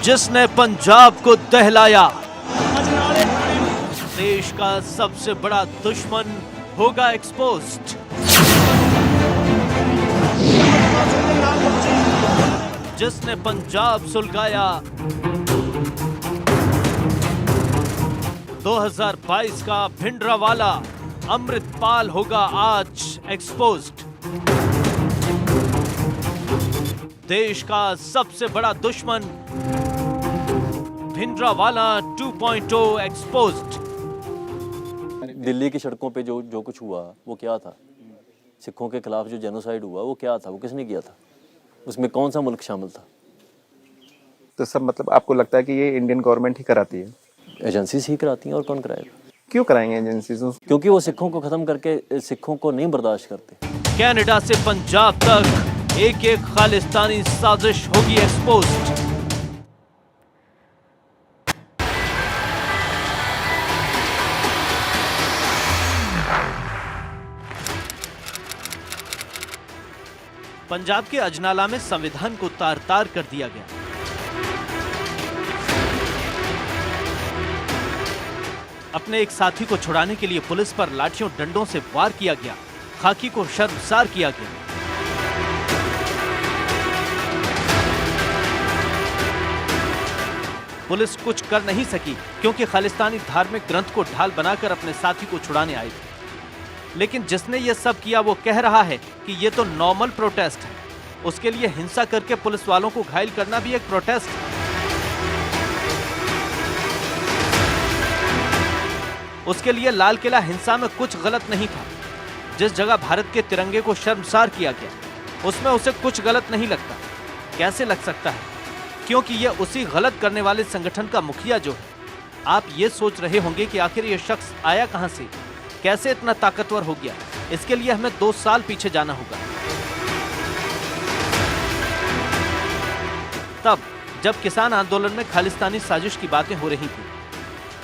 जिसने पंजाब को दहलाया, देश का सबसे बड़ा दुश्मन होगा एक्सपोज्ड। जिसने पंजाब सुलगाया, 2022 का भिंडरावाला अमृतपाल होगा आज एक्सपोज्ड। देश का सबसे बड़ा दुश्मन भिंडरावाला 2.0 एक्सपोज्ड। दिल्ली की सड़कों पे जो कुछ हुआ वो क्या था? सिखों के खिलाफ जो जेनोसाइड हुआ वो क्या था? वो किसने किया था? उसमें कौन सा मुल्क शामिल था? तो सब मतलब आपको लगता है कि ये इंडियन गवर्नमेंट ही कराती है? एजेंसीज ही कराती हैं, और कौन कराएगा? क्यों कराएंगे एजेंसीज? क्योंकि वो सिखों को खत्म करके सिखों को नहीं बर्दाश्त करते। कनाडा से पंजाब तक एक एक खालिस्तानी साजिश होगी एक्सपोज्ड। पंजाब के अजनाला में संविधान को तार तार कर दिया गया। अपने एक साथी को छुड़ाने के लिए पुलिस पर लाठियों डंडों से वार किया गया। खाकी को शर्मसार किया गया। पुलिस कुछ कर नहीं सकी क्योंकि खालिस्तानी धार्मिक ग्रंथ को ढाल बनाकर अपने साथी को छुड़ाने आए थे। लेकिन जिसने ये सब किया वो कह रहा है कि ये तो नॉर्मल प्रोटेस्ट है। उसके लिए हिंसा करके पुलिस वालों को घायल करना भी एक प्रोटेस्ट है। उसके लिए लाल किला हिंसा में कुछ गलत नहीं था। जिस जगह भारत के तिरंगे को शर्मसार किया गया उसमें उसे कुछ गलत नहीं लगता। कैसे लग सकता है? क्योंकि यह उसी गलत करने वाले संगठन का मुखिया जो है। आप ये सोच रहे होंगे कि आखिर यह शख्स आया कहां से, कैसे इतना ताकतवर हो गया। इसके लिए हमें 2 साल पीछे जाना होगा। तब जब किसान आंदोलन में खालिस्तानी साजिश की बातें हो रही थी,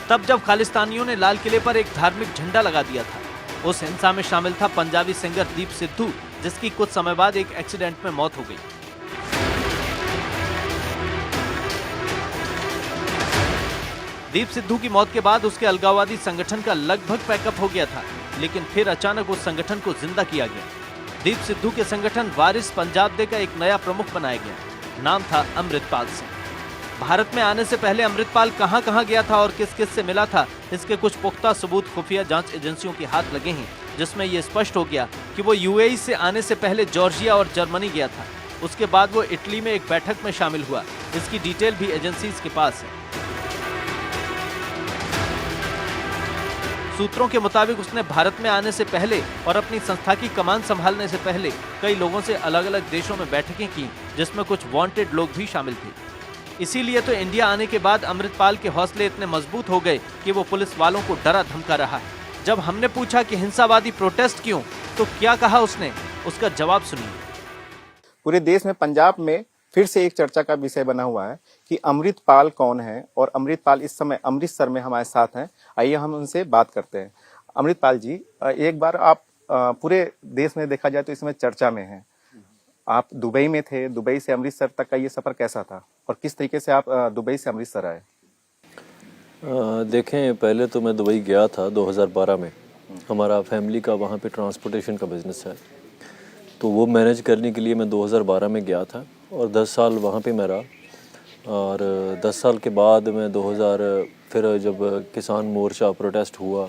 तब जब खालिस्तानियों ने लाल किले पर एक धार्मिक झंडा लगा दिया था। उस हिंसा में शामिल था पंजाबी सिंगर दीप सिद्धू, जिसकी कुछ समय बाद एक एक्सीडेंट में मौत हो गई। दीप सिद्धू की मौत के बाद उसके अलगाववादी संगठन का लगभग पैकअप हो गया था, लेकिन फिर अचानक उस संगठन को जिंदा किया गया। दीप सिद्धू के संगठन वारिस पंजाब दे का एक नया प्रमुख बनाया गया। नाम था अमृतपाल सिंह। भारत में आने से पहले अमृतपाल कहां गया था और किस किस से मिला था, इसके कुछ पुख्ता सबूत खुफिया जांच एजेंसियों के हाथ लगे हैं, जिसमें यह स्पष्ट हो गया कि वो यूएई से आने से पहले जॉर्जिया और जर्मनी गया था। उसके बाद वो इटली में एक बैठक में शामिल हुआ। इसकी डिटेल भी एजेंसीज के पास है। सूत्रों के मुताबिक उसने भारत में आने से पहले और अपनी संस्था की कमान संभालने से पहले कई लोगों से अलग अलग देशों में बैठकें की, जिसमें कुछ वांटेड लोग भी शामिल थे। इसीलिए तो इंडिया आने के बाद अमृतपाल के हौसले इतने मजबूत हो गए कि वो पुलिस वालों को डरा धमका रहा है। जब हमने पूछा कि हिंसावादी प्रोटेस्ट क्यों, तो क्या कहा उसने, उसका जवाब सुनिए। पूरे देश में पंजाब में फिर से एक चर्चा का विषय बना हुआ है कि अमृतपाल कौन है, और अमृतपाल इस समय अमृतसर में हमारे साथ हैं। आइए हम उनसे बात करते हैं। अमृतपाल जी, एक बार आप पूरे देश में देखा जाए तो इस समय चर्चा में हैं। आप दुबई में थे। दुबई से अमृतसर तक का ये सफर कैसा था और किस तरीके से आप दुबई से अमृतसर आए? देखें, पहले तो मैं दुबई गया था 2012 में। हमारा फैमिली का वहाँ पे ट्रांसपोर्टेशन का बिजनेस है, तो वो मैनेज करने के लिए मैं 2012 में गया था और 10 साल वहाँ पे मैं रहा। और 10 साल के बाद मैं 2000 फिर जब किसान मोर्चा प्रोटेस्ट हुआ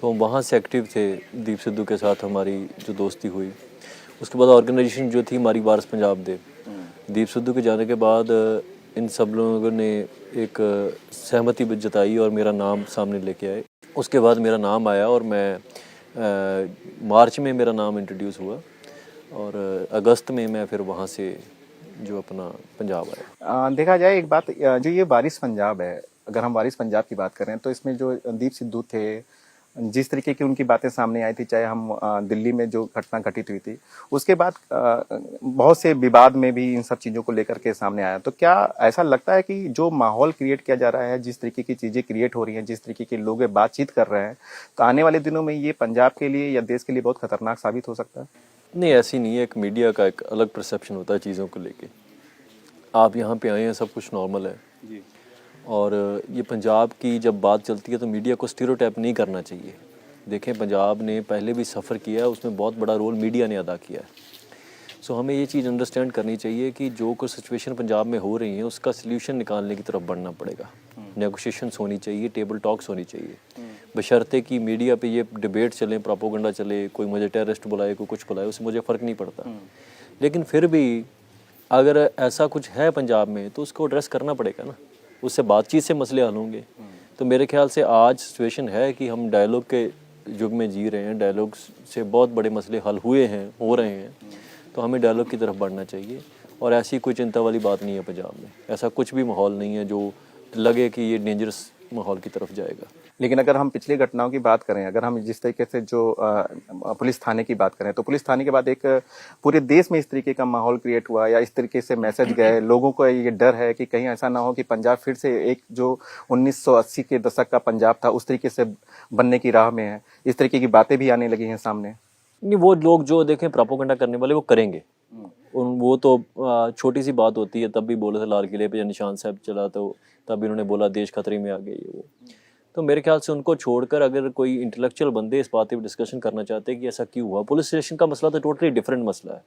तो हम वहाँ से एक्टिव थे। दीप सिद्धू के साथ हमारी जो दोस्ती हुई, उसके बाद ऑर्गेनाइजेशन जो थी हमारी वारिस पंजाब दे। दीप सिद्धू के जाने के बाद इन सब लोगों ने एक सहमति जताई और मेरा नाम सामने लेके आए। उसके बाद मेरा नाम आया और मैं मार्च में मेरा नाम इंट्रोड्यूस हुआ और अगस्त में मैं फिर वहाँ से जो अपना पंजाब आया। देखा जाए एक बात, जो ये वारिस पंजाब है, अगर हम वारिस पंजाब की बात करें तो इसमें जो दीप सिद्धू थे, जिस तरीके की उनकी बातें सामने आई थी, चाहे हम दिल्ली में जो घटना घटित हुई थी, उसके बाद बहुत से विवाद में भी इन सब चीज़ों को लेकर के सामने आया। तो क्या ऐसा लगता है कि जो माहौल क्रिएट किया जा रहा है, जिस तरीके की चीज़ें क्रिएट हो रही हैं, जिस तरीके के लोग बातचीत कर रहे हैं, तो आने वाले दिनों में ये पंजाब के लिए या देश के लिए बहुत खतरनाक साबित हो सकता है? नहीं, ऐसी नहीं है। एक मीडिया का एक अलग परसेप्शन होता है चीज़ों को लेके। आप यहाँ पे आए हैं, सब कुछ नॉर्मल है, जी। और ये पंजाब की जब बात चलती है तो मीडिया को स्टीरियोटाइप नहीं करना चाहिए। देखें, पंजाब ने पहले भी सफ़र किया है, उसमें बहुत बड़ा रोल मीडिया ने अदा किया है। सो हमें ये चीज़ अंडरस्टैंड करनी चाहिए कि जो कुछ सिचुएशन पंजाब में हो रही है उसका सल्यूशन निकालने की तरफ बढ़ना पड़ेगा। नेगोशिएशंस होनी चाहिए, टेबल टॉक्स होनी चाहिए, बशर्ते कि मीडिया पे ये डिबेट चले, प्रोपोगंडा चले, कोई मुझे टेररिस्ट बुलाए, कोई कुछ बुलाए, उससे मुझे फ़र्क नहीं पड़ता। लेकिन फिर भी अगर ऐसा कुछ है पंजाब में तो उसको एड्रेस करना पड़ेगा ना, उससे बातचीत से मसले हल होंगे। तो मेरे ख्याल से आज सिचुएशन है कि हम डायलॉग के युग में जी रहे हैं, डायलॉग से बहुत बड़े मसले हल हुए हैं, हो रहे हैं। तो हमें डायलॉग की तरफ बढ़ना चाहिए और ऐसी कोई चिंता वाली बात नहीं है पंजाब में। ऐसा कुछ भी माहौल नहीं है जो लगे कि ये डेंजरस माहौल की तरफ जाएगा। लेकिन अगर हम पिछली घटनाओं की बात करें, अगर हम जिस तरीके से जो पुलिस थाने की बात करें, तो पुलिस थाने के बाद एक पूरे देश में इस तरीके का माहौल क्रिएट हुआ या इस तरीके से मैसेज गए, लोगों को ये डर है कि कहीं ऐसा ना हो कि पंजाब फिर से एक जो 1980 के दशक का पंजाब था उस तरीके से बनने की राह में है। इस तरीके की बातें भी आने लगी हैं सामने। नहीं, वो लोग जो देखें प्रोपोगंडा करने वाले वो करेंगे। वो तो छोटी सी बात होती है, तब भी बोले थे लाल किले पे निशान साहब चला तो तब इन्होंने बोला देश खतरे में आ गया ये वो। तो मेरे ख्याल से उनको छोड़कर अगर कोई इंटेलेक्चुअल बंदे इस बात पे डिस्कशन करना चाहते हैं कि ऐसा क्यों हुआ, पुलिस स्टेशन का मसला तो टोटली डिफरेंट मसला है।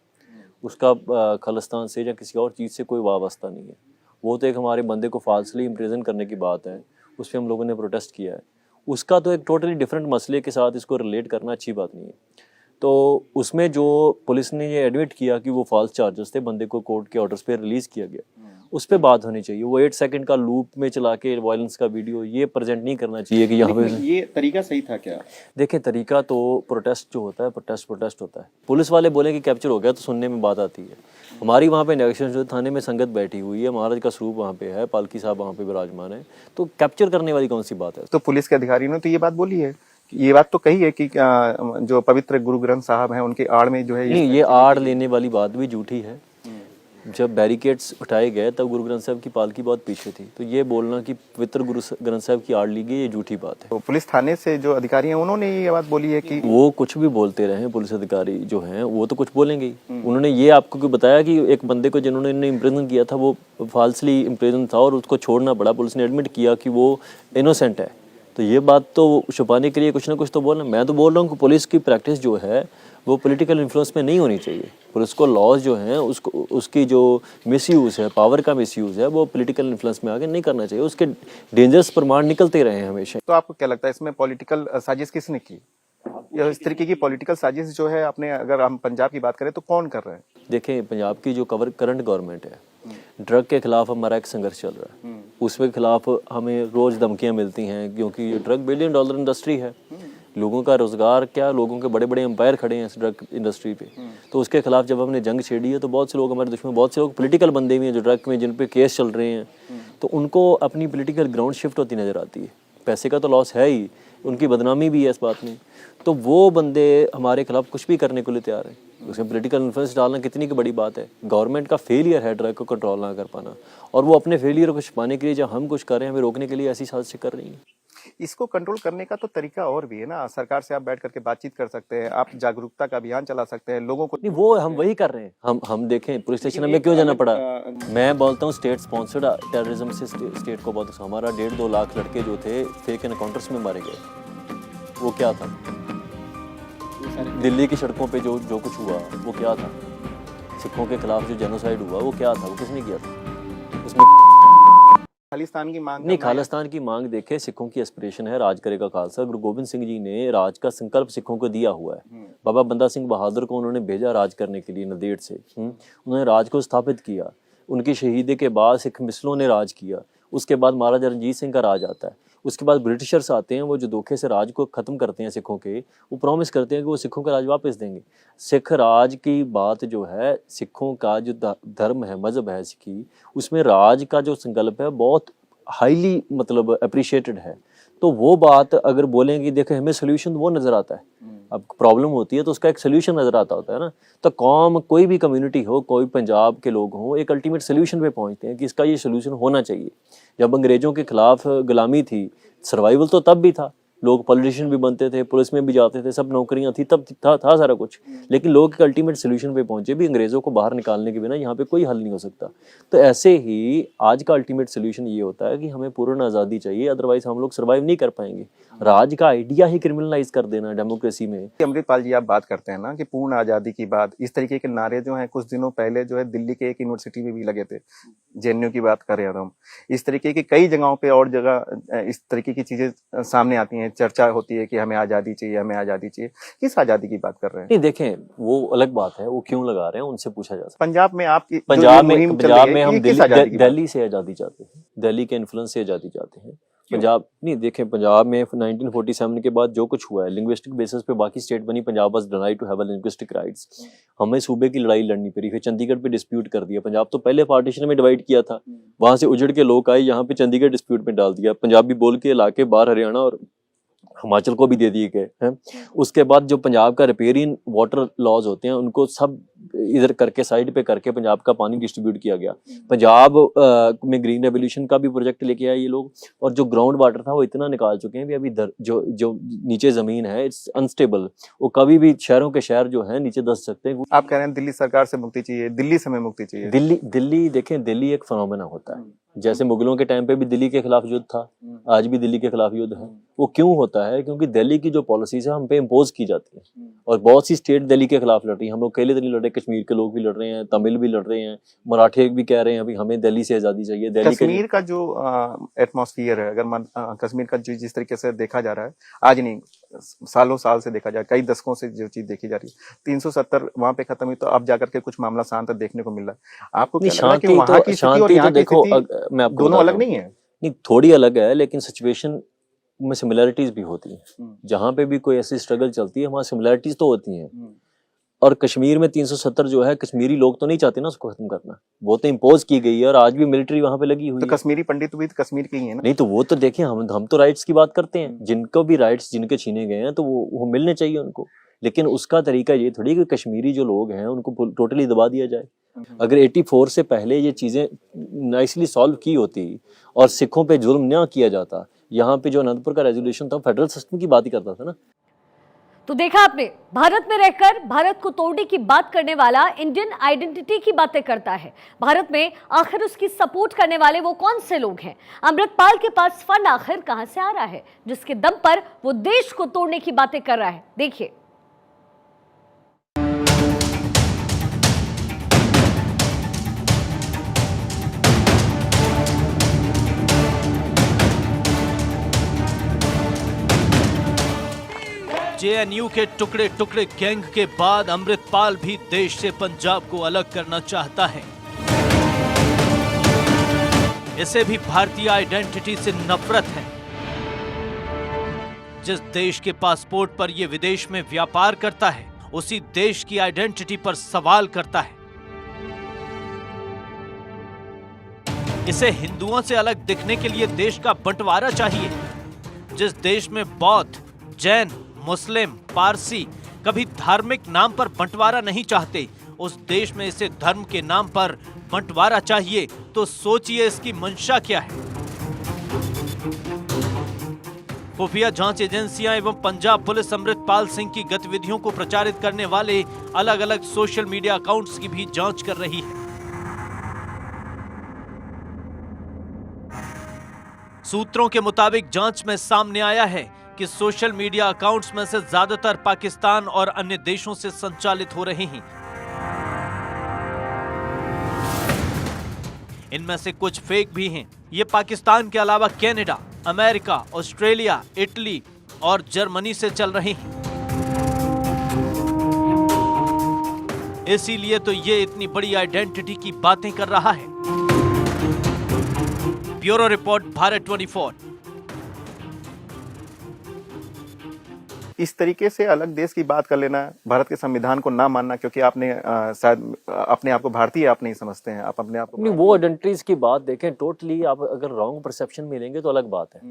उसका खालिस्तान से या किसी और चीज़ से कोई वाबस्ता नहीं है। वो तो एक हमारे बंदे को फाल्सली इम्प्रिजन करने की बात है, उस पर हम लोगों ने प्रोटेस्ट किया है। उसका तो एक टोटली डिफरेंट मसले के साथ इसको रिलेट करना अच्छी बात नहीं है। तो उसमें जो पुलिस ने ये एडमिट किया कि वो फॉल्स चार्जेस थे, बंदे को कोर्ट के ऑर्डर्स पे रिलीज़ किया गया, उस पर बात होनी चाहिए। वो 8 सेकंड का लूप में चला के वायलेंस का वीडियो ये प्रेजेंट नहीं करना चाहिए कि यहाँ पे। ये तरीका सही था क्या? देखें, तरीका तो प्रोटेस्ट जो होता है, प्रोटेस्ट होता है। पुलिस वाले बोले कि कैप्चर हो गया तो सुनने में बात आती है। हमारी वहाँ पे नेगोशिएशन जो थाने में संगत बैठी हुई है, महाराज का स्वरूप वहाँ पे है, पालकी साहब वहाँ पे विराजमान है, तो कैप्चर करने वाली कौन सी बात है? तो पुलिस के अधिकारियों ने तो ये बात बोली है, ये बात तो कही है कि जो पवित्र गुरु ग्रंथ साहब हैं उनकी आड़ में जो है नहीं, ये आड़ लेने वाली बात भी झूठी है। जब बैरिकेड्स उठाए गए तब गुरु ग्रंथ साहब की पालकी बहुत पीछे थी, तो ये बोलना कि पवित्र गुरु ग्रंथ साहब की आड़ ली गई, ये झूठी बात है। तो पुलिस थाने से जो अधिकारी हैं उन्होंने ये बात बोली है कि वो कुछ भी बोलते रहे, पुलिस अधिकारी जो हैं वो तो कुछ बोलेंगे ही। उन्होंने ये आपको क्यों बताया कि एक बंदे को जिन्होंने इम्प्रिजन किया था वो फाल्सली इम्प्रिजन था और उसको छोड़ना पड़ा, पुलिस ने एडमिट किया कि वो इनोसेंट है। तो ये बात तो छुपाने के लिए कुछ ना कुछ तो बोलना। मैं तो बोल रहा हूँ कि पुलिस की प्रैक्टिस जो है वो पॉलिटिकल इन्फ्लुएंस में नहीं होनी चाहिए। पुलिस को लॉज जो हैं उसको, उसकी जो मिसयूज़ है, पावर का मिसयूज़ है, वो पॉलिटिकल इन्फ्लुएंस में आगे नहीं करना चाहिए। उसके डेंजरस प्रमाण निकलते रहे हैं हमेशा। तो आपको क्या लगता है इसमें पॉलिटिकल साजिश किसने की? या इस तरीके की पॉलिटिकल साजिश जो है अपने, अगर हम पंजाब की बात करें तो कौन कर रहे हैं? देखें, पंजाब की जो करंट गवर्नमेंट है, ड्रग के खिलाफ हमारा एक संघर्ष चल रहा है। उसके खिलाफ हमें रोज़ धमकियाँ मिलती हैं क्योंकि ड्रग $1 बिलियन इंडस्ट्री है। लोगों का रोज़गार क्या, लोगों के बड़े बड़े एम्पायर खड़े हैं इस ड्रग इंडस्ट्री पे। तो उसके खिलाफ जब हमने जंग छेड़ी है तो बहुत से लोग हमारे दुश्मन, बहुत से लोग पॉलिटिकल बंदे भी हैं जो ड्रग में जिन पे केस चल रहे हैं, तो उनको अपनी पॉलिटिकल ग्राउंड शिफ्ट होती नज़र आती है। पैसे का तो लॉस है ही, उनकी बदनामी भी है इस बात में। तो वो बंदे हमारे खिलाफ कुछ भी करने के लिए तैयार हैं। उसमें पॉलिटिकल इन्फ्लुएंस डालना कितनी की बड़ी बात है। गवर्नमेंट का फेलियर है ड्रग को कंट्रोल ना कर पाना, और वो अपने फेलियर को छुपाने के लिए जब हम कुछ कर रहे हैं, हमें रोकने के लिए ऐसी साजिशें कर रही हैं। इसको कंट्रोल करने का तो तरीका और भी है ना। सरकार से आप बैठ करके बातचीत कर सकते हैं, आप जागरूकता का अभियान चला सकते हैं, लोगों को। नहीं, वो हम वही कर रहे हैं। हम देखें पुलिस स्टेशन में क्यों जाना पड़ा। मैं बोलता हूँ स्टेट स्पॉन्सर्ड टेररिज्म से स्टेट को बहुत, हमारा 1.5-2 लाख लड़के जो थे फेक एनकाउंटर्स में मारे गए। वो क्या था? दिल्ली की सड़कों पे जो कुछ हुआ वो क्या था? सिखों के खिलाफ जो जेनोसाइड हुआ वो क्या था? वो किसने किया था? उसमें खालिस्तान की मांग नहीं, खालिस्तान की मांग देखे, सिखों की एस्पिरेशन है राज करेगा खालसा। गुरु गोबिंद सिंह जी ने राज का संकल्प सिखों को दिया हुआ है। बाबा बंदा सिंह बहादुर को उन्होंने भेजा राज करने के लिए नंदेड़ से। उन्होंने राज को स्थापित किया। उनकी शहीदी के बाद सिख मिसलों ने राज किया। उसके बाद महाराजा रणजीत सिंह का राज आता है। उसके बाद ब्रिटिशर्स आते हैं, वो जो धोखे से राज को ख़त्म करते हैं सिखों के, वो प्रॉमिस करते हैं कि वो सिखों का राज वापस देंगे। सिख राज की बात जो है, सिखों का जो धर्म है, मज़हब है सिखी, उसमें राज का जो संकल्प है बहुत हाईली मतलब अप्रिशिएटेड है। तो वो बात अगर बोलेंगे, देखें हमें सोल्यूशन वो नज़र आता है। अब प्रॉब्लम होती है तो उसका एक सोल्यूशन नज़र आता होता है ना। तो कौम, कोई भी कम्युनिटी हो, कोई पंजाब के लोग हों, एक अल्टीमेट सोल्यूशन पे पहुंचते हैं कि इसका ये सोल्यूशन होना चाहिए। जब अंग्रेज़ों के खिलाफ गुलामी थी, सर्वाइवल तो तब भी था लोग पॉलिटिशियन भी बनते थे, पुलिस में भी जाते थे, सब नौकरियां थी, तब था सारा कुछ, लेकिन लोग एक अल्टीमेट सोल्यूशन पे पहुंचे भी, अंग्रेजों को बाहर निकालने के बिना यहाँ पे कोई हल नहीं हो सकता। तो ऐसे ही आज का अल्टीमेट सोल्यूशन ये होता है कि हमें पूर्ण आज़ादी चाहिए, अदरवाइज हम लोग सर्वाइव नहीं कर पाएंगे। राज का आइडिया ही क्रिमिनलाइज कर देना डेमोक्रेसी में। अमृतपाल जी, आप बात करते हैं ना कि पूर्ण आजादी की बात, इस तरीके के नारे जो हैं कुछ दिनों पहले जो है दिल्ली के एक यूनिवर्सिटी में भी लगे थे, जेएनयू की बात कर रहे हैं हम। इस तरीके की कई जगहों पे और जगह इस तरीके की चीजें सामने आती हैं, चर्चा होती है कि हमें आजादी चाहिए, हमें आजादी चाहिए। किस आजादी की बात कर रहे हैं? नहीं देखें, वो अलग बात है, वो क्यों लगा रहे हैं उनसे पूछा जा सकता है। पंजाब में आपकी पंजाब में हम दिल्ली से आजादी चाहते हैं, दिल्ली के इन्फ्लुएंस से आजादी चाहते हैं। पंजाब नहीं, देखें पंजाब में 1947 के बाद जो कुछ हुआ है, लिंग्विस्टिक बेसिस पे बाकी स्टेट बनी, Punjab was denied to have linguistic rights. हमें सूबे की लड़ाई लड़नी पड़ी, फिर चंडीगढ़ पे डिस्प्यूट कर दिया। पंजाब तो पहले पार्टीशन में डिवाइड किया था, वहां से उजड़ के लोग आए, यहाँ पे चंडीगढ़ डिस्प्यूट में डाल दिया। पंजाबी बोल के इलाके बाहर हरियाणा और हिमाचल को भी दे दिए गए हैं। उसके बाद जो पंजाब का रिपेरियन वाटर लॉज होते हैं, उनको सब इधर करके साइड पे करके पंजाब का पानी डिस्ट्रीब्यूट किया गया। पंजाब में ग्रीन रेवोल्यूशन का भी प्रोजेक्ट लेके आए ये लोग, और जो ग्राउंड वाटर था वो इतना निकाल चुके हैं भी अभी जो नीचे जमीन है इट्स अनस्टेबल, वो कभी भी शहरों के शहर जो है नीचे धंस सकते हैं। आप कह रहे हैं दिल्ली सरकार से मुक्ति चाहिए, दिल्ली से हमें मुक्ति चाहिए। दिल्ली देखें, दिल्ली एक फिनोमेना होता है। जैसे मुगलों के टाइम पे भी दिल्ली के खिलाफ युद्ध था, आज भी दिल्ली के खिलाफ युद्ध है। वो क्यों होता है? क्योंकि दिल्ली की जो पॉलिसीज है हम पे इम्पोज की जाती है, और बहुत सी स्टेट दिल्ली के खिलाफ लड़ रही है। हम लोग अकेले तो नहीं लड़ रहे, कश्मीर के लोग भी लड़ रहे हैं, तमिल भी लड़ रहे हैं, मराठे भी कह रहे हैं अभी हमें दिल्ली से आजादी चाहिए। दिल्ली कश्मीर का जो एटमॉस्फियर है, अगर कश्मीर का जिस तरीके से देखा जा रहा है, आज नहीं सालों साल से देखा जा, कई दशकों से जो चीज देखी जा रही है, 370 वहां पे खत्म हुई, तो अब जाकर के कुछ मामला शांत देखने को मिल रहा है। आपको क्या लग रहा है कि वहां की स्थिति और यहाँ की स्थिति मैं आपको दोनों अलग नहीं है? नहीं, थोड़ी अलग है, लेकिन सिचुएशन में सिमिलरिटीज भी होती हैं। जहां पे भी कोई ऐसी स्ट्रगल चलती है वहां सिमिलरिटीज तो होती हैं। और कश्मीर में 370 जो है, कश्मीरी लोग तो नहीं चाहते ना उसको खत्म करना, वो तो इम्पोज की गई है, और आज भी मिलिट्री वहां पे लगी हुई तो है। कश्मीरी पंडित भी तो कश्मीर के ही है ना? नहीं तो वो तो देखिए, हम तो राइट्स की बात करते हैं, जिनको भी राइट्स जिनके छीने गए हैं तो वो मिलने चाहिए उनको। लेकिन उसका तरीका ये थोड़ी कि कश्मीरी जो लोग हैं उनको टोटली दबा दिया जाए। अगर 84 से पहले ये चीजें नाइसली सॉल्व की होती और सिखों पे जुल्म ना किया जाता, यहाँ पे जो अनंतपुर का रेजोल्यूशन था फेडरल सिस्टम की बात ही करता था ना। तो देखा आपने, भारत में रहकर भारत को तोड़ने की बात करने वाला इंडियन आइडेंटिटी की बातें करता है। भारत में आखिर उसकी सपोर्ट करने वाले वो कौन से लोग हैं? अमृतपाल के पास फंड आखिर कहां से आ रहा है जिसके दम पर वो देश को तोड़ने की बातें कर रहा है? देखिए। जेएनयू के टुकड़े टुकड़े गैंग के बाद अमृतपाल भी देश से पंजाब को अलग करना चाहता है। इसे भी भारतीय आइडेंटिटी से नफरत है। जिस देश के पासपोर्ट पर यह विदेश में व्यापार करता है, उसी देश की आइडेंटिटी पर सवाल करता है। इसे हिंदुओं से अलग दिखने के लिए देश का बंटवारा चाहिए। जिस देश में बौद्ध, जैन, मुस्लिम, पारसी कभी धार्मिक नाम पर बंटवारा नहीं चाहते, उस देश में इसे धर्म के नाम पर बंटवारा चाहिए। तो सोचिए इसकी मंशा क्या है। खुफिया जांच एजेंसियां एवं पंजाब पुलिस अमृतपाल सिंह की गतिविधियों को प्रचारित करने वाले अलग अलग सोशल मीडिया अकाउंट्स की भी जांच कर रही है। सूत्रों के मुताबिक जांच में सामने आया है कि सोशल मीडिया अकाउंट्स में से ज्यादातर पाकिस्तान और अन्य देशों से संचालित हो रहे हैं। इनमें से कुछ फेक भी हैं। ये पाकिस्तान के अलावा कनाडा, अमेरिका, ऑस्ट्रेलिया, इटली और जर्मनी से चल रहे हैं। इसीलिए तो ये इतनी बड़ी आइडेंटिटी की बातें कर रहा है। Bureau report, Bharat 24। इस तरीके से अलग देश की बात कर लेना, भारत के संविधान को ना मानना, क्योंकि आपने शायद अपने आप को भारतीय आप नहीं समझते हैं, आप अपने आप को नहीं, वो आइडेंटिटीज की बात देखें, टोटली आप अगर रॉन्ग परसेप्शन में लेंगे तो अलग बात है।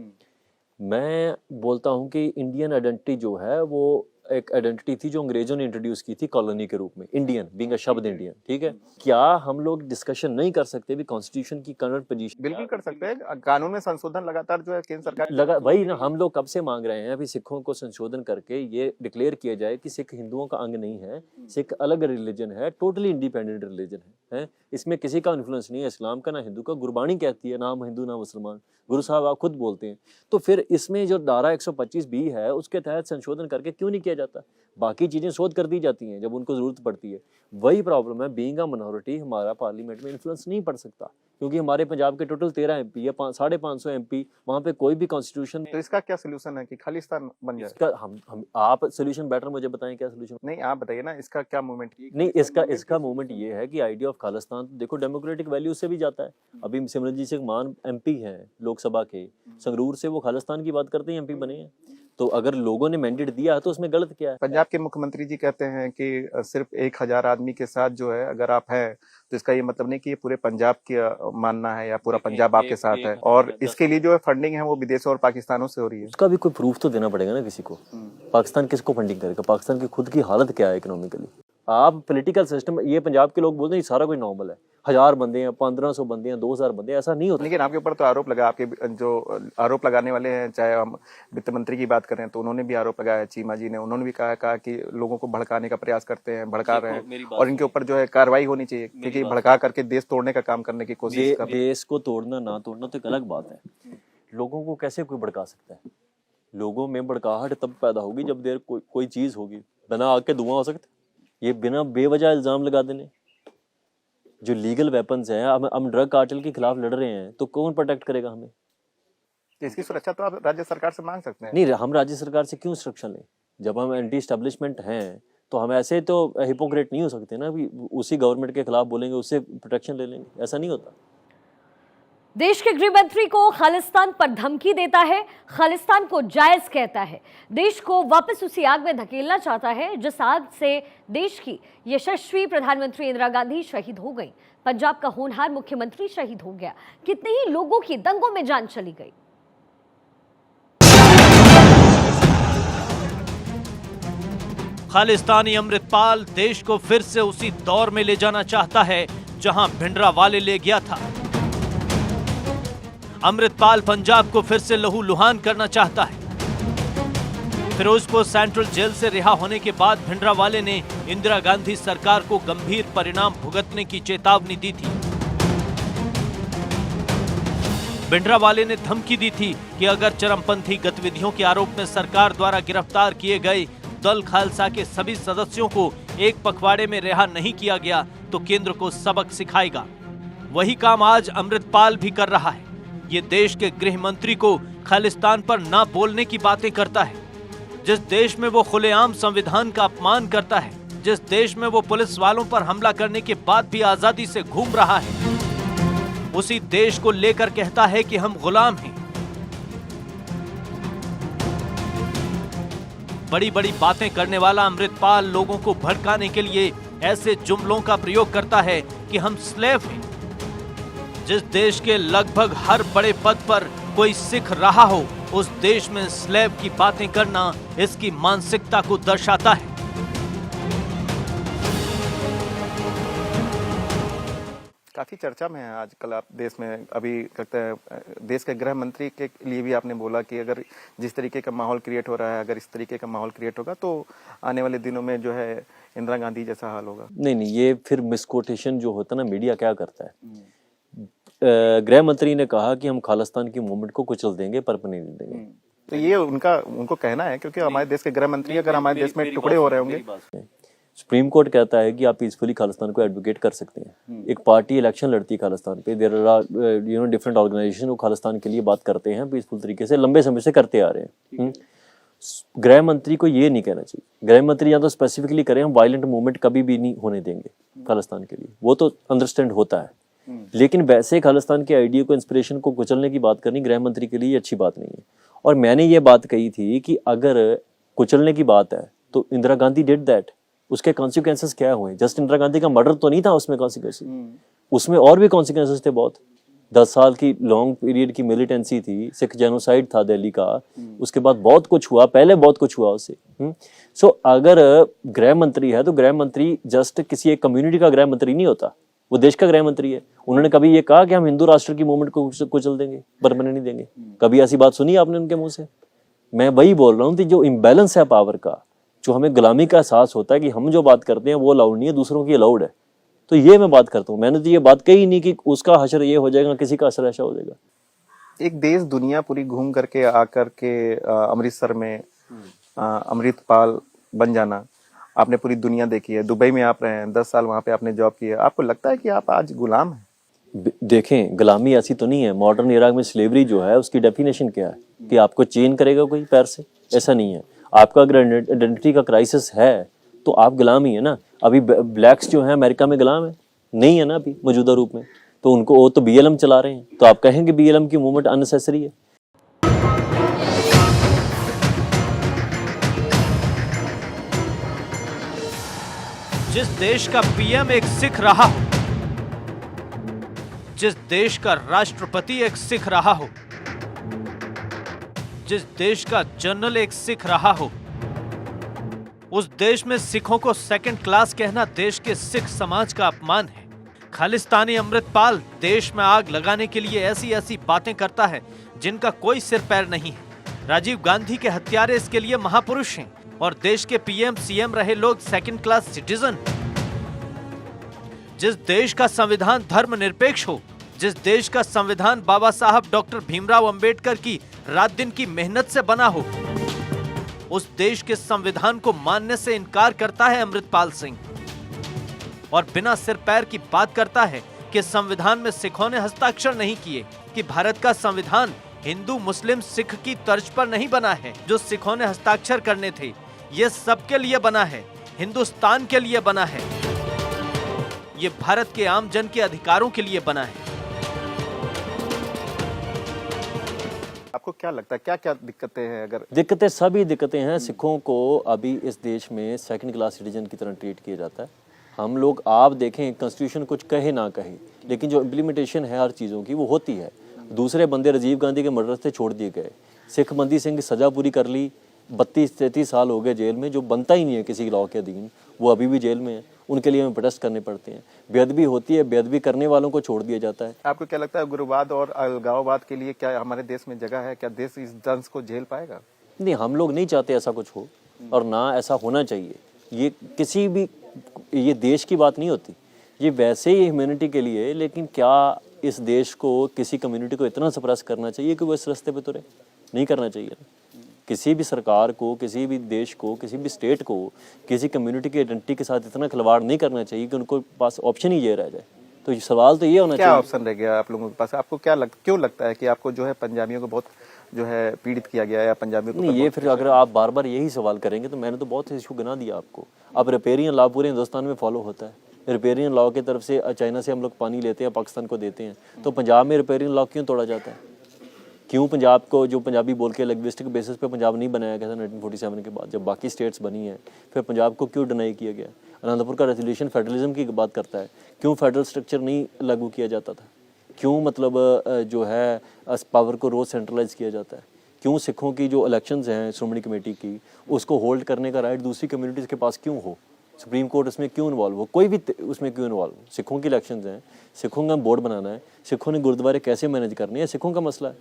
मैं बोलता हूं कि इंडियन आइडेंटिटी जो है वो एक आइडेंटिटी थी जो अंग्रेजों ने इंट्रोड्यूस की थी कॉलोनी के रूप में, इंडियन बीइंग अ शब्द इंडियन, ठीक है। क्या हम लोग डिस्कशन नहीं कर सकते भी कॉन्स्टिट्यूशन की करंट पोजीशन? बिल्कुल कर सकते हैं, कानून में संशोधन लगातार जो है केंद्र सरकार लगा वही ना, हम लोग कब से मांग रहे हैं अभी सिखों को संशोधन करके ये डिक्लेयर किया जाए कि सिख हिंदुओं का अंग नहीं है, सिख अलग रिलीजन है, टोटली इंडिपेंडेंट रिलीजन है, इसमें किसी का इन्फ्लुएंस नहीं है, इस्लाम का ना हिंदू का। गुरबाणी कहती है ना हम हिंदू ना मुसलमान, गुरु साहब आप खुद बोलते हैं। तो फिर इसमें जो धारा 125B है उसके तहत संशोधन करके क्यों नहीं किया जाता? बाकी चीजें शोध कर दी जाती हैं जब उनको जरूरत पड़ती है। वही प्रॉब्लम है, बीइंग अ मिनॉरिटी हमारा पार्लियामेंट में इन्फ्लुएंस नहीं पड़ सकता, क्योंकि हमारे पंजाब के टोटल 13 MP है, 550 MP, वहाँ पे कोई भी कॉन्स्टिट्यूशन। तो इसका क्या सोल्यूशन है कि खालिस्तान बन जाए? इसका हम आप सोल्यूशन बेटर मुझे बताएं क्या सोल्यूशन? नहीं, आप बताइए ना, इसका क्या मूवमेंट? नहीं, इसका मूवमेंट ये है कि आइडिया ऑफ खालिस्तान तो देखो डेमोक्रेटिक वैल्यू से भी जाता है। अभी सिमरनजीत सिंह मान MP हैं लोकसभा के, संगरूर से, वो खालिस्तान की बात करते हैं, MP बने हैं। तो अगर लोगों ने मैंडेट दिया है तो उसमें गलत क्या है? पंजाब के मुख्यमंत्री जी कहते हैं कि सिर्फ 1000 आदमी के साथ जो है अगर आप हैं तो इसका ये मतलब नहीं कि ये पूरे पंजाब की मानना है या पूरा पंजाब आपके साथ है, और इसके लिए जो है फंडिंग है वो विदेशों और पाकिस्तानों से हो रही है। उसका भी कोई प्रूफ तो देना पड़ेगा ना किसी को। पाकिस्तान किसको फंडिंग करेगा? पाकिस्तान की खुद की हालत क्या है इकोनॉमिकली? आप पॉलिटिकल सिस्टम, ये पंजाब के लोग बोलते हैं सारा कोई नॉर्मल है, 1000 बंदे हैं, 1500 बंदे हैं, 2000 बंदे, ऐसा नहीं होता। लेकिन आपके ऊपर तो आरोप लगा, आपके जो आरोप लगाने वाले हैं, चाहे हम वित्त मंत्री की बात करें तो उन्होंने भी आरोप लगाया, चीमा जी ने, उन्होंने भी कहा कि लोगों को भड़काने का प्रयास करते हैं, भड़का रहे हैं, और इनके ऊपर जो है कार्रवाई होनी चाहिए, क्योंकि भड़का करके देश तोड़ने का काम करने की कोशिश कर। देश को तोड़ना ना तोड़ना तो एक अलग बात है, लोगों को कैसे कोई भड़का सकता है? लोगों में भड़काहट तब पैदा होगी जब देर कोई चीज होगी। बिना आग के धुआं हो सकता है? ये बिना बेवजह इल्जाम लगा देने। जो लीगल वेपन्स हैं, हम ड्रग कार्टेल के खिलाफ लड़ रहे हैं, तो कौन प्रोटेक्ट करेगा हमें? इसकी सुरक्षा तो आप राज्य सरकार से मांग सकते हैं। नहीं, हम राज्य सरकार से क्यों सुरक्षा लें? जब हम एंटी एस्टेब्लिशमेंट हैं तो हम ऐसे तो हिपोक्रेट नहीं हो सकते ना, भी उसी गवर्नमेंट के खिलाफ बोलेंगे, उससे प्रोटेक्शन ले लेंगे, ऐसा नहीं होता। देश के गृह मंत्री को खालिस्तान पर धमकी देता है, खालिस्तान को जायज कहता है, देश को वापस उसी आग में धकेलना चाहता है जिस आग से देश की यशस्वी प्रधानमंत्री इंदिरा गांधी शहीद हो गई। पंजाब का होनहार मुख्यमंत्री शहीद हो गया, कितने ही लोगों की दंगों में जान चली गई। खालिस्तानी अमृतपाल देश को फिर से उसी दौर में ले जाना चाहता है जहां भिंडरावाले ले गया था। अमृतपाल पंजाब को फिर से लहूलुहान करना चाहता है। फिरोजपुर सेंट्रल जेल से रिहा होने के बाद भिंडरावाले ने इंदिरा गांधी सरकार को गंभीर परिणाम भुगतने की चेतावनी दी थी। भिंडरावाले ने धमकी दी थी कि अगर चरमपंथी गतिविधियों के आरोप में सरकार द्वारा गिरफ्तार किए गए दल खालसा के सभी सदस्यों को एक पखवाड़े में रिहा नहीं किया गया तो केंद्र को सबक सिखाएगा। वही काम आज अमृतपाल भी कर रहा है। ये देश के गृह मंत्री को खालिस्तान पर ना बोलने की बातें करता है। जिस देश में वो खुलेआम संविधान का अपमान करता है, जिस देश में वो पुलिस वालों पर हमला करने के बाद भी आजादी से घूम रहा है, उसी देश को लेकर कहता है कि हम गुलाम हैं। बड़ी बड़ी बातें करने वाला अमृतपाल लोगों को भड़काने के लिए ऐसे जुमलों का प्रयोग करता है कि हम स्लेव हैं। जिस देश के लगभग हर बड़े पद पर कोई सिख रहा हो, उस देश में स्लेव की बातें करना इसकी मानसिकता को दर्शाता है। काफी चर्चा में है आजकल आप देश में, अभी कहते हैं देश के गृह मंत्री के लिए भी आपने बोला कि अगर जिस तरीके का माहौल क्रिएट हो रहा है, अगर इस तरीके का माहौल क्रिएट होगा तो आने वाले दिनों में जो है इंदिरा गांधी जैसा हाल होगा। नहीं, ये फिर मिसकोटेशन जो होता है ना, मीडिया क्या करता है। गृह मंत्री ने कहा कि हम खालिस्तान की मूवमेंट को कुचल देंगे, पर नहीं देंगे। तो ये उनको कहना है, क्योंकि हमारे देश के गृह मंत्री अगर हमारे देश में टुकड़े हो रहे होंगे। सुप्रीम कोर्ट कहता है कि आप पीसफुली खालिस्तान को एडवोकेट कर सकते हैं। एक पार्टी इलेक्शन लड़ती है खालिस्तान पे, देयर आर डिफरेंट ऑर्गेनाइजेशन वो खालिस्तान के लिए बात करते हैं पीसफुल तरीके से, लंबे समय से करते आ रहे हैं। गृह मंत्री को ये नहीं कहना चाहिए। गृह मंत्री या तो स्पेसिफिकली करें हम वायलेंट मूवमेंट कभी भी नहीं होने देंगे खालिस्तान के लिए, वो तो अंडरस्टैंड होता है। लेकिन वैसे खालिस्तान के आइडिया को, इंस्पिरेशन को कुचलने की बात करनी गृह मंत्री के लिए अच्छी बात नहीं है। और मैंने ये बात कही थी कि अगर कुचलने की बात है तो इंदिरा गांधी डिड दैट, उसके कॉन्सिक्वेंसेस क्या हुए? जस्ट इंदिरा गांधी का मर्डर तो नहीं था उसमें कॉन्सिक्वेंसेस, उसमें और भी कॉन्सिक्वेंसेस थे बहुत। 10 साल की लॉन्ग पीरियड की मिलिटेंसी थी, सिख जेनोसाइड था दिल्ली का, उसके बाद बहुत कुछ हुआ, पहले बहुत कुछ हुआ उससे। सो अगर गृह मंत्री है तो गृह मंत्री जस्ट किसी एक कम्युनिटी का गृह मंत्री नहीं होता, वो देश का गृह मंत्री है। उन्होंने कभी ये कहा कि हम हिंदू राष्ट्र की मूवमेंट को कुचल देंगे, बरपने नहीं देंगे? कभी ऐसी बात सुनी आपने उनके मुंह से? मैं वही बोल रहा हूँ कि जो इम्बैलेंस है पावर का, जो हमें गुलामी का एहसास होता है कि हम जो बात करते हैं वो अलाउड नहीं है, दूसरों की अलाउड है, तो ये मैं बात करता हूँ। मैंने तो ये बात कही नहीं कि उसका हशर ये हो जाएगा, किसी का असर ऐसा हो जाएगा। एक देश दुनिया पूरी घूम करके आकर के अमृतसर में अमृतपाल बन जाना, आपने पूरी दुनिया देखी है, दुबई में आप रहे हैं, 10 साल वहां पे आपने जॉब की है, आपको लगता है कि आप आज गुलाम हैं? देखें, गुलामी ऐसी तो नहीं है। मॉडर्न इराक में स्लेवरी जो है उसकी डेफिनेशन क्या है कि आपको चेन करेगा कोई पैर से? ऐसा नहीं है। आपका अगर आइडेंटिटी का क्राइसिस है तो आप गुलाम ही है ना। अभी ब्लैक्स जो है अमेरिका में गुलाम है नहीं है ना अभी मौजूदा रूप में, तो उनको वो तो BLM चला रहे हैं, तो आप कहेंगे BLM की मूवमेंट अननेसेसरी है? जिस देश का पीएम एक सिख रहा हो, जिस देश का राष्ट्रपति एक सिख रहा हो, जिस देश का जनरल एक सिख रहा हो, उस देश में सिखों को सेकंड क्लास कहना देश के सिख समाज का अपमान है। खालिस्तानी अमृतपाल देश में आग लगाने के लिए ऐसी ऐसी बातें करता है जिनका कोई सिर पैर नहीं है। राजीव गांधी के हत्यारे इसके लिए महापुरुष हैं और देश के PM CM रहे लोग सेकंड क्लास सिटीजन। जिस देश का संविधान धर्मनिरपेक्ष हो, जिस देश का संविधान बाबा साहब डॉक्टर भीमराव अंबेडकर की रात दिन की मेहनत से बना हो, उस देश के संविधान को मानने से इनकार करता है अमृतपाल सिंह और बिना सिर पैर की बात करता है कि संविधान में सिखों ने हस्ताक्षर नहीं किए, कि भारत का संविधान हिंदू मुस्लिम सिख की तर्ज पर नहीं बना है। जो सिखों ने हस्ताक्षर करने थे ये सबके लिए बना है, हिंदुस्तान के लिए बना है, ये भारत के आम जन के अधिकारों के लिए बना है। आपको क्या लगता है क्या क्या दिक्कतें हैं? अगर दिक्कतें सभी दिक्कतें हैं। सिखों को अभी इस देश में सेकंड क्लास सिटीजन की तरह ट्रीट किया जाता है। हम लोग, आप देखें, कॉन्स्टिट्यूशन कुछ कहे ना कहे, लेकिन जो इम्प्लीमेंटेशन है हर चीज़ों की वो होती है। दूसरे बंदे राजीव गांधी के मर्डर से छोड़ दिए गए, सिख बंदी सिंह की सज़ा पूरी कर ली, 32-33 साल हो गए जेल में, जो बनता ही नहीं है किसी लॉ के अधीन, वो अभी भी जेल में है। उनके लिए हमें प्रोटेस्ट करने पड़ते हैं। बेअदबी होती है, बेअदबी करने वालों को छोड़ दिया जाता है। आपको क्या लगता है गुरुवाद और अलगाववाद के लिए क्या हमारे देश में जगह है? क्या देश इस दंश को झेल पाएगा? नहीं, हम लोग नहीं चाहते ऐसा कुछ हो और ना ऐसा होना चाहिए। ये किसी भी, ये देश की बात नहीं होती, ये वैसे ही ह्यूमैनिटी के लिए। लेकिन क्या इस देश को, किसी कम्युनिटी को इतना सप्रेस करना चाहिए कि वो इस रास्ते पे तुरे? नहीं करना चाहिए। किसी भी सरकार को, किसी भी देश को, किसी भी स्टेट को किसी कम्युनिटी की आइडेंटिटी के साथ इतना खिलवाड़ नहीं करना चाहिए कि उनको पास ऑप्शन ही ये रह जाए। तो सवाल तो ये होना चाहिए, क्या ऑप्शन रह गया आप लोगों के पास? आपको क्या क्यों लगता है कि आपको जो है पंजाबियों को बहुत जो है पीड़ित किया गया है या पंजाबियों को? नहीं, ये फिर अगर आप बार बार यही सवाल करेंगे तो मैंने तो बहुत इशू गिना दिया आपको। अब रिपेरियन लॉ पूरे हिंदुस्तान में फॉलो होता है। रिपेरियन लॉ की तरफ से चाइना से हम लोग पानी लेते हैं, पाकिस्तान को देते हैं, तो पंजाब में रिपेरियन लॉ क्यों तोड़ा जाता है? क्यों पंजाब को, जो पंजाबी बोल के लिंग्विस्टिक बेसिस पे पंजाब नहीं बनाया गया था 1947 के बाद, जब बाकी स्टेट्स बनी हैं, फिर पंजाब को क्यों डिनाई किया गया? आनंदपुर का रेजोल्यूशन फेडरलिज्म की बात करता है, क्यों फेडरल स्ट्रक्चर नहीं लागू किया जाता था? क्यों मतलब जो है पावर को रोज सेंट्रलाइज किया जाता है? क्यों सिखों की जो इलेक्शंस हैं श्रोमणी कमेटी की, उसको होल्ड करने का राइट दूसरी कम्युनिटीज़ के पास क्यों हो? सुप्रीम कोर्ट उसमें क्यों इन्वॉल्व हो? कोई भी उसमें क्यों इन्वॉल्व हो? सिखों की इलेक्शंस हैं, सिखों का बोर्ड बनाना है, सिखों ने गुरुद्वारे कैसे मैनेज करने हैं, सिखों का मसला है।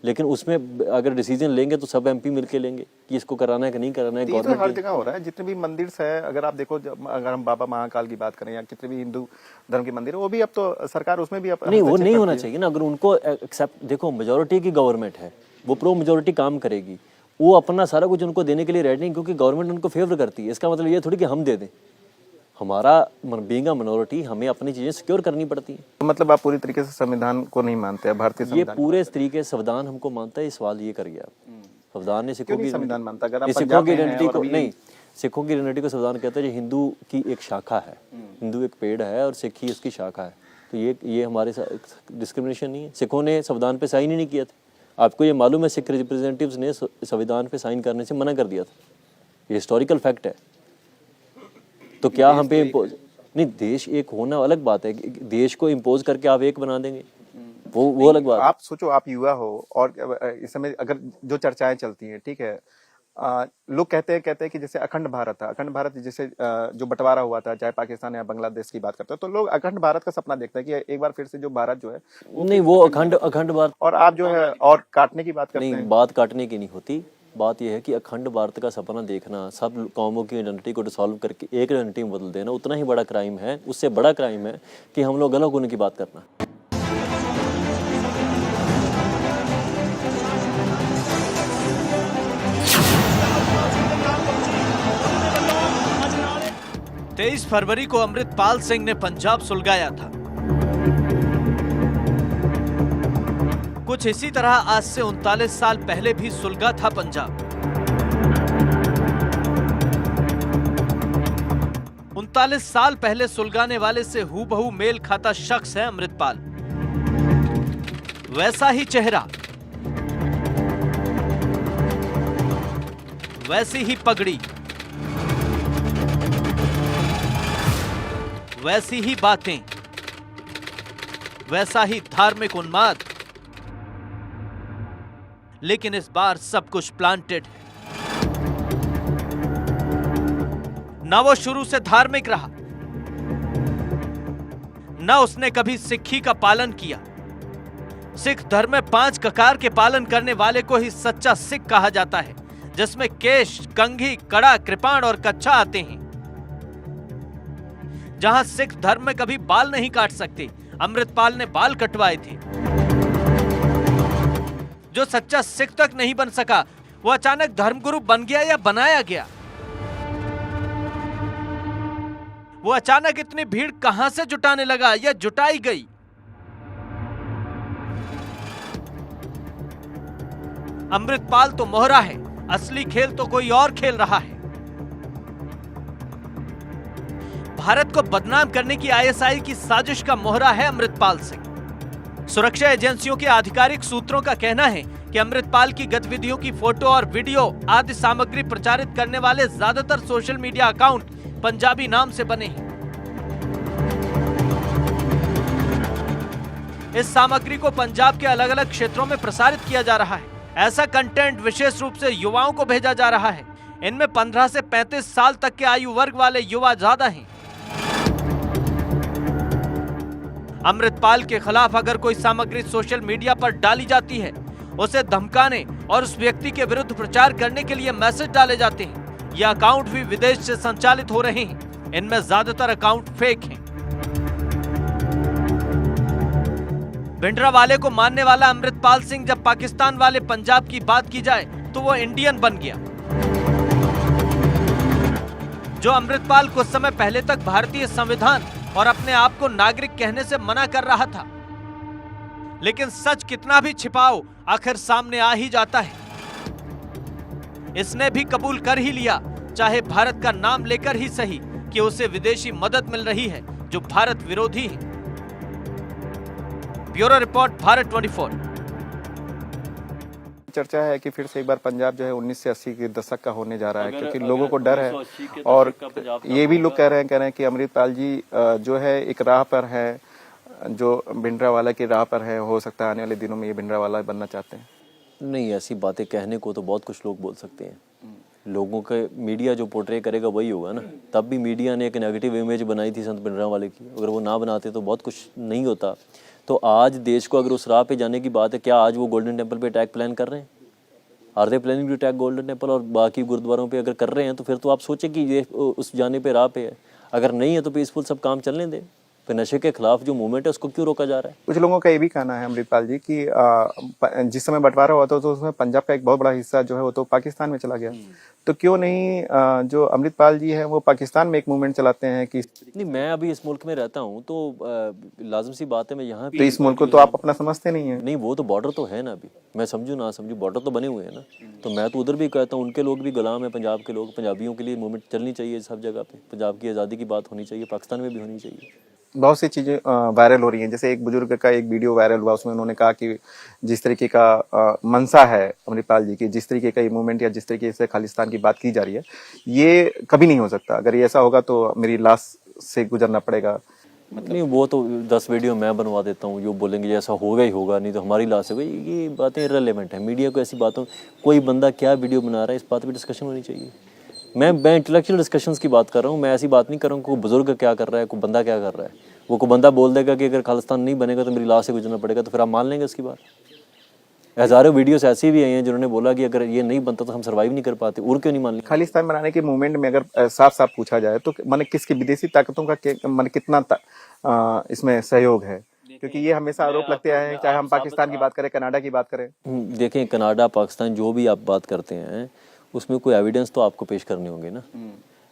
लेकिन उसमें अगर डिसीजन लेंगे तो सब MP मिलके लेंगे कि इसको कराना है कि नहीं कराना है। तो हर जगह हो रहा है, जितने भी मंदिर है, अगर आप देखो, अगर हम बाबा महाकाल की बात करें या कितने भी हिंदू धर्म के मंदिर है, वो भी अब तो सरकार उसमें भी नहीं, वो नहीं होना चाहिए ना। अगर उनको एक्सेप्ट, देखो मेजोरिटी की गवर्नमेंट है, वो प्रो मेजोरिटी काम करेगी, वो अपना सारा कुछ उनको देने के लिए रेडी नहीं, क्योंकि गवर्नमेंट उनको फेवर करती है। इसका मतलब ये थोड़ी कि हम दे दें। हमारा बीइंग अ मिनोरिटी, हमें अपनी चीजें सिक्योर करनी पड़ती हैं। तो मतलब आप पूरी तरीके से संविधान को नहीं मानते हैं? भारतीय ये संविधान पूरे तरीके से संविधान हमको मानता है। ये सवाल ये कर गया आप, संविधान ने सिखों की संविधान मानता? अगर आप सिखों पंजाब की में हैं आइडेंटिटी को और अभी- नहीं, सिखों की आइडेंटिटी को संविधान कहता है जो हिंदू की एक शाखा है, हिंदू एक पेड़ है और सिख ही उसकी शाखा है। तो ये हमारे साथ डिस्क्रिमिनेशन नहीं है। सिखों ने संविधान पे साइन ही नहीं किया था। आपको ये मालूम है, सिख रिप्रेजेंटेटिव्स ने संविधान पे साइन करने से मना कर दिया था। ये हिस्टोरिकल फैक्ट है। तो क्या हम पे इम्पोज नहीं, देश एक होना अलग बात है। देश को इम्पोज करके आप एक बना देंगे, वो अलग बात है। आप सोचो, आप युवा हो और इस समय अगर जो चर्चाएं चलती हैं, ठीक है, लोग कहते हैं कि जैसे अखंड भारत था, अखंड भारत जैसे जो बंटवारा हुआ था, चाहे पाकिस्तान या बांग्लादेश की बात करते हैं, तो लोग अखंड भारत का सपना देखते हैं कि एक बार फिर से जो भारत जो है नहीं, वो अखंड भारत और आप जो है और काटने की बात करते नहीं, हैं। बात काटने की नहीं होती। बात यह है कि अखंड भारत का सपना देखना, सब कौमों की आइडेंटिटी को डिसॉल्व करके एक आइडेंटिटी में बदल देना, उतना ही बड़ा क्राइम है। उससे बड़ा क्राइम है कि हम लोग अलग होने की बात करना। तेईस फरवरी को अमृतपाल सिंह ने पंजाब सुलगाया था। कुछ इसी तरह आज से 39 साल पहले भी सुलगा था पंजाब। 39 साल पहले सुलगाने वाले से हूबहू मेल खाता शख्स है अमृतपाल। वैसा ही चेहरा, वैसी ही पगड़ी, वैसी ही बातें, वैसा ही धार्मिक उन्माद, लेकिन इस बार सब कुछ प्लांटेड है। ना वो शुरू से धार्मिक रहा, ना उसने कभी सिक्खी का पालन किया। सिख धर्म में 5 ककार के पालन करने वाले को ही सच्चा सिख कहा जाता है, जिसमें केश, कंघी, कड़ा, कृपाण और कच्छा आते हैं। जहां सिख धर्म में कभी बाल नहीं काट सकते, अमृतपाल ने बाल कटवाए थे। जो सच्चा सिख तक नहीं बन सका, वो अचानक धर्मगुरु बन गया या बनाया गया। वो अचानक इतनी भीड़ कहां से जुटाने लगा या जुटाई गई। अमृतपाल तो मोहरा है, असली खेल तो कोई और खेल रहा है। भारत को बदनाम करने की आईएसआई की साजिश का मोहरा है अमृतपाल सिंह। सुरक्षा एजेंसियों के आधिकारिक सूत्रों का कहना है कि अमृतपाल की गतिविधियों की फोटो और वीडियो आदि सामग्री प्रचारित करने वाले ज्यादातर सोशल मीडिया अकाउंट पंजाबी नाम से बने हैं। इस सामग्री को पंजाब के अलग अलग क्षेत्रों में प्रसारित किया जा रहा है। ऐसा कंटेंट विशेष रूप से युवाओं को भेजा जा रहा है। इनमें 15 से 35 साल तक के आयु वर्ग वाले युवा ज्यादा हैं। अमृतपाल के खिलाफ अगर कोई सामग्री सोशल मीडिया पर डाली जाती है, उसे धमकाने और उस व्यक्ति के विरुद्ध प्रचार करने के लिए मैसेज डाले जाते हैं। ये अकाउंट भी विदेश से संचालित हो रहे हैं। इनमें ज्यादातर अकाउंट फेक हैं। भिंडरावाले को मानने वाला अमृतपाल सिंह जब पाकिस्तान वाले पंजाब की बात की जाए तो वो इंडियन बन गया। जो अमृतपाल कुछ समय पहले तक भारतीय संविधान और अपने आप को नागरिक कहने से मना कर रहा था, लेकिन सच कितना भी छिपाओ आखिर सामने आ ही जाता है। इसने भी कबूल कर ही लिया, चाहे भारत का नाम लेकर ही सही, कि उसे विदेशी मदद मिल रही है जो भारत विरोधी है। Bureau report, Bharat 24। चर्चा है कि फिर से एक बार पंजाब जो है 1980 के दशक का होने जा रहा है, क्योंकि लोगों को डर है। और ये भी लोग कह रहे हैं कि अमृतपाल जी जो है एक राह पर है, जो भिंडरावाला की राह पर है। हो सकता है आने वाले दिनों में ये भिंडरावाला बनना चाहते हैं। नहीं, ऐसी बातें कहने को तो बहुत कुछ लोग बोल सकते हैं। लोगों के मीडिया जो पोर्ट्रे करेगा वही होगा ना। तब भी मीडिया ने एक नेगेटिव इमेज बनाई थी संत भिंडरावाले की। अगर वो ना बनाते तो बहुत कुछ नहीं होता। तो आज देश को अगर उस राह पे जाने की बात है, क्या आज वो गोल्डन टेम्पल पे अटैक प्लान कर रहे हैं? Are they planning to attack Golden Temple? और बाकी गुरुद्वारों पे अगर कर रहे हैं तो फिर तो आप सोचें कि ये उस जाने पे राह पे है। अगर नहीं है तो पीसफुल सब काम चलने दें। फिर नशे के खिलाफ जो मूवमेंट है उसको क्यों रोका जा रहा है? कुछ लोगों का ये भी कहना है अमृतपाल जी कि जिस समय बंटवारा हुआ था तो उसमें पंजाब का एक बहुत बड़ा हिस्सा जो है वो तो पाकिस्तान में चला गया। तो क्यों नहीं जो अमृतपाल जी हैं वो पाकिस्तान में एक मूवमेंट चलाते हैं कि नहीं, मैं अभी इस मुल्क में रहता हूँ तो लाजिम सी बात है मैं यहाँ तो इस मुल्क को तो आप अपना समझते नहीं है। नहीं, वो तो बॉर्डर तो है ना। अभी मैं समझूं ना समझूं, बॉर्डर तो बने हुए हैं ना। तो मैं तो उधर भी कहता हूँ उनके लोग भी गुलाम है, पंजाब के लोग। पंजाबियों के लिए मूवमेंट चलनी चाहिए सब जगह पे। पंजाब की आज़ादी की बात होनी चाहिए, पाकिस्तान में भी होनी चाहिए। बहुत सी चीजें वायरल हो रही हैं। जैसे एक बुजुर्ग का एक वीडियो वायरल हुआ, उसमें उन्होंने कहा कि जिस तरीके का मनसा है अमृतपाल जी की, जिस तरीके का ये मूवमेंट या जिस तरीके से खालिस्तान की बात की जा रही है, ये कभी नहीं हो सकता। अगर ये ऐसा होगा तो मेरी लाश से गुजरना पड़ेगा। नहीं, वो तो 10 वीडियो मैं बनवा देता हूँ, जो बोलेंगे ऐसा होगा ही होगा, नहीं तो हमारी लाश होगी, ये बातें इररिलेवेंट है। मीडिया को ऐसी बातों, कोई बंदा क्या वीडियो बना रहा है इस बात पे डिस्कशन होनी चाहिए। मैं इंटेलेक्चुअल डिस्कशंस की बात कर रहा हूँ, मैं ऐसी बात नहीं कर रहा हूँ कोई बुजुर्ग क्या कर रहा है, कोई बंदा क्या कर रहा है। वो कोई बंदा बोल देगा कि अगर खालिस्तान नहीं बनेगा तो मेरी लाश से गुजरना पड़ेगा, तो फिर आप मान लेंगे उसकी बात। हज़ारों वीडियोस ऐसी भी आई हैं जिन्होंने बोला कि अगर ये नहीं बनता तो हम सर्वाइव नहीं कर पाते, और क्यों नहीं मान लेंगे। खालिस्तान बनाने के मूवमेंट में अगर साफ साफ पूछा जाए तो माने किसकी विदेशी ताकतों का माने कितना इसमें सहयोग है, क्योंकि ये हमेशा आरोप लगते हैं, चाहे हम पाकिस्तान की बात करें, कनाडा की बात करें। देखें, कनाडा, पाकिस्तान, जो भी आप बात करते हैं उसमें कोई एविडेंस तो आपको पेश करने होंगे ना।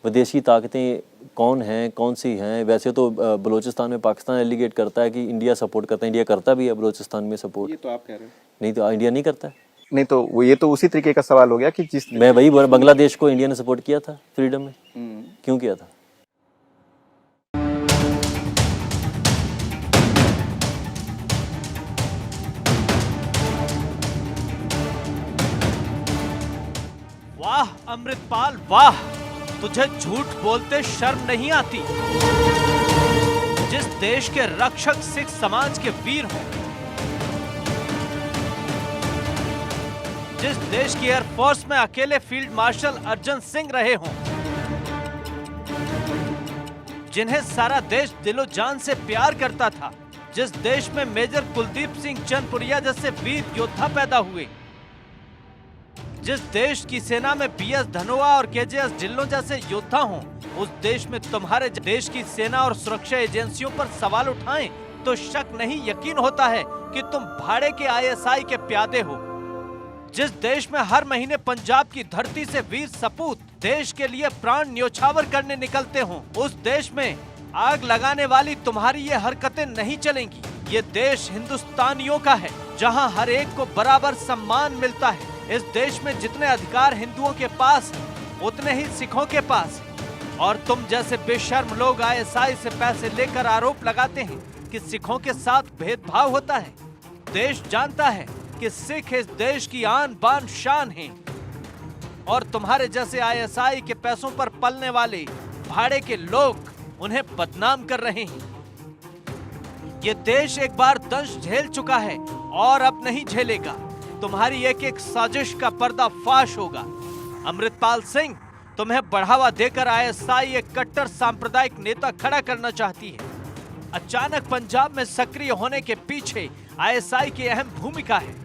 विदेशी ताकतें कौन हैं, कौन सी हैं? वैसे तो बलूचिस्तान में पाकिस्तान एलिगेट करता है कि इंडिया सपोर्ट करता है, इंडिया करता भी है बलूचिस्तान में सपोर्ट। ये तो आप कह रहे हो। नहीं तो इंडिया नहीं करता है। नहीं तो ये तो उसी तरीके का सवाल हो गया कि जिस मैं वही बोल, बांग्लादेश को इंडिया ने सपोर्ट किया था फ्रीडम में, क्यों किया था? वाह अमृतपाल वाह, तुझे झूठ बोलते शर्म नहीं आती। जिस देश के रक्षक सिख समाज के वीर हों, जिस देश की एयरफोर्स में अकेले फील्ड मार्शल अर्जन सिंह रहे हों, जिन्हें सारा देश दिलो जान से प्यार करता था, जिस देश में मेजर कुलदीप सिंह चंदपुरिया जैसे वीर योद्धा पैदा हुए, जिस देश की सेना में बीएस धनोआ और केजेएस ढिल्लों जैसे योद्धा हों, उस देश में तुम्हारे देश की सेना और सुरक्षा एजेंसियों पर सवाल उठाएं तो शक नहीं यकीन होता है कि तुम भाड़े के आईएसआई के प्यादे हो। जिस देश में हर महीने पंजाब की धरती से वीर सपूत देश के लिए प्राण न्योछावर करने निकलते हों, उस देश में आग लगाने वाली तुम्हारी ये हरकतें नहीं चलेंगी। ये देश हिंदुस्तानियों का है, जहां हर एक को बराबर सम्मान मिलता है। इस देश में जितने अधिकार हिंदुओं के पास हैं, उतने ही सिखों के पास हैं। और तुम जैसे बेशर्म लोग आईएसआई से पैसे लेकर आरोप लगाते हैं कि सिखों के साथ भेदभाव होता है। देश जानता है कि सिख इस देश की आन बान शान हैं, और तुम्हारे जैसे आईएसआई के पैसों पर पलने वाले भाड़े के लोग उन्हें बदनाम कर रहे हैं। ये देश एक बार दंश झेल चुका है और अब नहीं झेलेगा। तुम्हारी एक एक साजिश का पर्दाफाश होगा। अमृतपाल सिंह, तुम्हें बढ़ावा देकर आईएसआई एक कट्टर सांप्रदायिक नेता खड़ा करना चाहती है। अचानक पंजाब में सक्रिय होने के पीछे आईएसआई की अहम भूमिका है।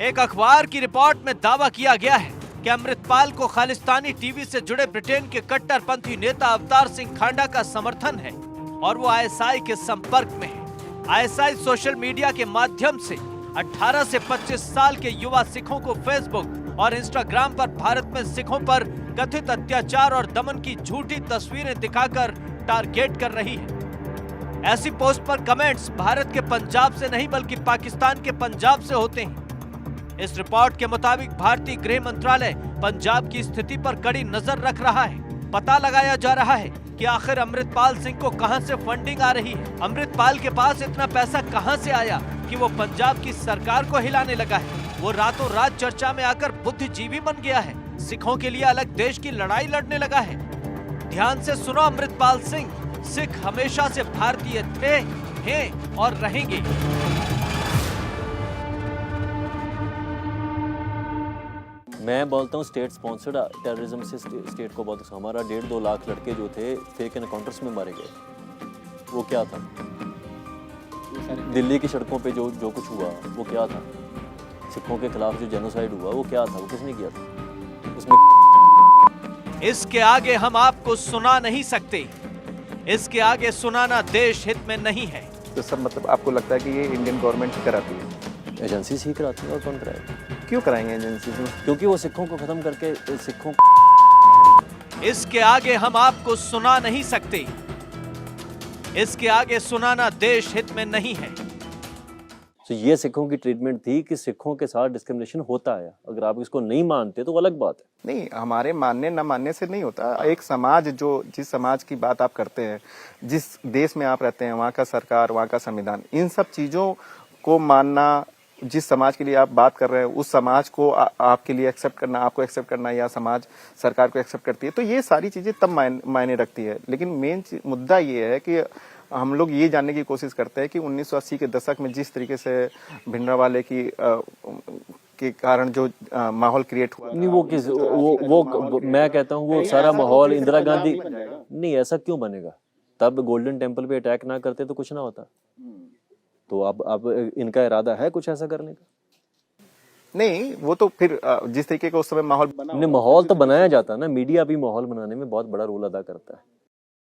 एक अखबार की रिपोर्ट में दावा किया गया है कि अमृतपाल को खालिस्तानी टीवी से जुड़े ब्रिटेन के कट्टरपंथी नेता अवतार सिंह खांडा का समर्थन है और वो आईएसआई के संपर्क में है। आईएसआई सोशल मीडिया के माध्यम से 18 से 25 साल के युवा सिखों को फेसबुक और इंस्टाग्राम पर भारत में सिखों पर कथित अत्याचार और दमन की झूठी तस्वीरें दिखाकर टारगेट कर रही है। ऐसी पोस्ट पर कमेंट्स भारत के पंजाब से नहीं बल्कि पाकिस्तान के पंजाब से होते हैं। इस रिपोर्ट के मुताबिक भारतीय गृह मंत्रालय पंजाब की स्थिति पर कड़ी नजर रख रहा है। पता लगाया जा रहा है कि आखिर अमृतपाल सिंह को कहां से फंडिंग आ रही है। अमृतपाल के पास इतना पैसा कहां से आया कि वो पंजाब की सरकार को हिलाने लगा है। वो रातों रात चर्चा में आकर बुद्धिजीवी बन गया है, सिखों के लिए अलग देश की लड़ाई लड़ने लगा है। ध्यान से सुनो अमृतपाल सिंह, सिख हमेशा से भारतीय थे, हैं और रहेंगे। मैं बोलता हूँ स्टेट स्पॉन्सर्ड टेररिज्म से स्टेट को बहुत, हमारा 1.5-2 लाख लड़के जो थे फेक एनकाउंटर्स में मारे गए। वो क्या था? दिल्ली की सड़कों पे जो कुछ हुआ वो क्या था? सिखों के खिलाफ जो जेनोसाइड हुआ वो क्या था? वो किसने किया था? उसमें इसके आगे हम आपको सुना नहीं सकते। इसके आगे सुनाना देश हित में नहीं है। तो सब मतलब आपको लगता है कि ये इंडियन गवर्नमेंट ही कराती है? एजेंसी ही कराती है, और कौन कराएगा? क्यों कराएंगे एजेंसी? क्योंकि वो सिखों को खत्म करके सिखों। इसके आगे हम आपको सुना नहीं सकते। इसके आगे सुनाना देश हित में नहीं है। तो ये सिखों की ट्रीटमेंट थी कि सिखों के साथ डिस्क्रिमिनेशन होता है। अगर आप इसको नहीं मानते तो वो अलग बात है। नहीं, हमारे मानने न मानने से नहीं होता। एक समाज जिस समाज की बात आप करते हैं, जिस देश में आप रहते हैं, वहाँ का सरकार, वहाँ का संविधान, इन सब चीजों को मानना, जिस समाज के लिए आप बात कर रहे हैं उस समाज को आपके लिए एक्सेप्ट करना, आपको एक्सेप्ट करना, या समाज सरकार को एक्सेप्ट करती है, तो ये सारी चीजें तब मायने रखती है। लेकिन मेन मुद्दा ये है कि हम लोग ये जानने की कोशिश करते हैं कि 1980 के दशक में जिस तरीके से भिंडरावाले की के कारण जो माहौल क्रिएट हुआ, नहीं वो किस वो मैं कहता हूँ वो सारा माहौल इंदिरा गांधी, नहीं ऐसा क्यों बनेगा? तब गोल्डन टेम्पल पे अटैक ना करते तो कुछ ना होता। तो अब इनका इरादा है कुछ ऐसा करने का? नहीं, वो तो फिर जिस तरीके का उस समय माहौल बना, नहीं माहौल तो बनाया जाता है ना, मीडिया भी माहौल बनाने में बहुत बड़ा रोल अदा करता है।